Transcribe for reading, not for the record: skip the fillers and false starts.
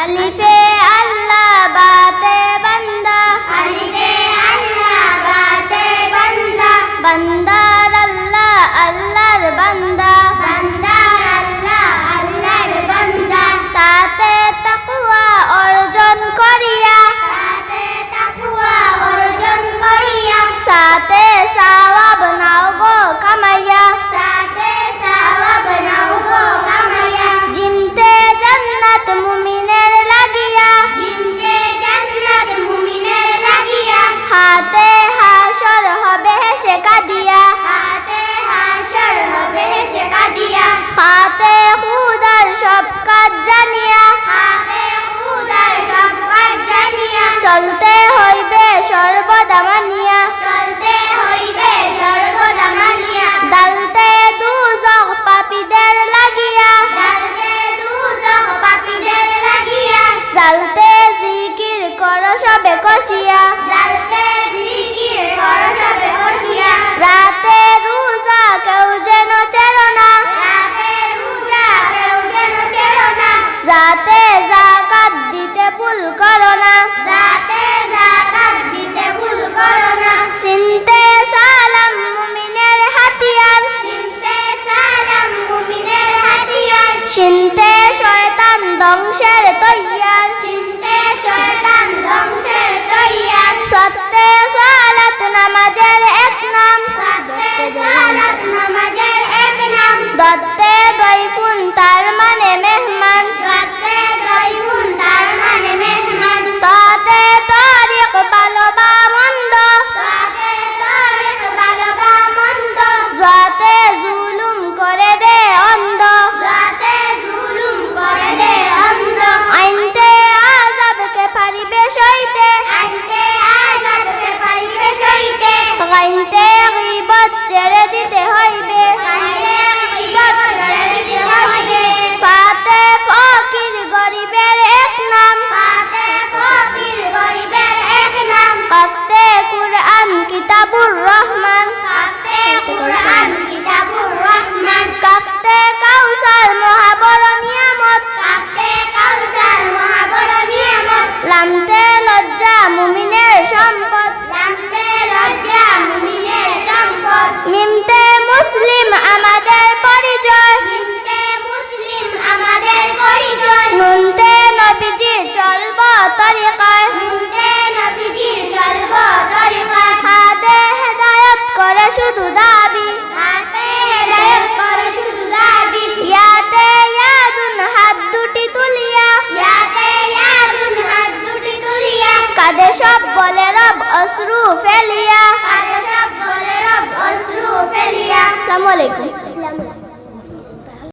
আলিফে আল্লাহ বাতে বান্দা, আলিফে আল্লাহ বাতে বান্দা, বান্দার আল্লাহ আল্লাহর বান্দা, বান্দার আল্লাহ আল্লাহর বান্দা, তাতে তাকওয়া অর্জন করিয়া, তাতে তাকওয়া অর্জন করিয়া, সাথে সওয়াব নাও গো কামাইয়া, সাথে সওয়াব নাও গো কামাইয়া, জিনতে জান্নাত মুমিনের লাগিয়া, জিনতে জান্নাত মুমিনের লাগিয়া, হাতে হাসর হবে হেসে কাঁদিয়া, হাতে হাসর হবে হেসে কাঁদিয়া, হাতে খুদার সব কাজ জানিয়া, হাতে খুদার সব কাজ জানিয়া, চলতে হইবে সর্বদা মানিয়া, চলতে হইবে সর্বদা মানিয়া, ডালতে দুজক পাপীদের লাগিয়া, ডালতে দুজক পাপীদের লাগিয়া, জ্বালতে জিকির করো সবে কষিয়া, জ্বালতে জিকির করো সবে কষিয়া, রাতে রোজা কেউ যেন ছেড়ো না, রাতে রোজা কেউ যেন ছেড়ো না, যাতে যাকাত দিতে ভুল করো না, যাতে যাকাত দিতে ভুল করো না, সিনতে সালাম মুমিনের হাতিয়ার, সিনতে সালাম মুমিনের হাতিয়ার, সিনতে শয়তান ধ্বংসের তৈয়ার, সিনতে শয়তান ধ্বংসের তৈয়ার, সত্তে সালাত নামাজের এক নাম, সত্তে সালাত নামাজের এক নাম, দত্তে দয়ফুন তার মানে মেহমান, দত্তে দয়ফুন তার মানে মেহমান, তাতে তারিক ভালো বা মন্দ, তাতে তারিক ভালো বা মন্দ, যাতে জুলুম করে দে অন্ধ, যাতে জুলুম করে দে অন্ধ, আইনতে আযাবকে পারিবে সইতে, আইনতে আযাবকে পারিবে সইতে, গাইনতে গীবত ছেড়ে দিতে হইবে, গাইনতে গীবত ছেড়ে দিতে হইবে, ফাতে ফকির গরিবের এক নাম, ফাতে ফকির গরিবের এক নাম, কাফতে কুরআন কিতাবুর রহমান, কাফতে কুরআন কিতাবুর রহমান, কাফতে কাউসার মহাবড় নিয়ামত, কাফতে কাউসার মহাবড় নিয়ামত, লামতে লজ্জা মুমিনের সম্পদ, লামতে লজ্জা মুমিনের সম্পদ, মিমতে মুসলিম আমাদের পরিচয়, মিমতে মুসলিম আমাদের পরিচয়, নুনতে নবীজি চলব তরিকায়, নুনতে নবীজি চলব তরিকায়, হাতে হেদায়েত করে শুধু দাবি, হাতে হেদায়েত করে শুধু দাবি, ইয়াতে ইয়াদুন হাত দুটি তুলিয়া, ইয়াতে ইয়াদুন হাত দুটি তুলিয়া, কাঁদে সব বলে রব অশ্রু ফেলিয়া, কাঁদে সব বলে রব অশ্রু ফেলিয়া। আসসালামু আলাইকুম।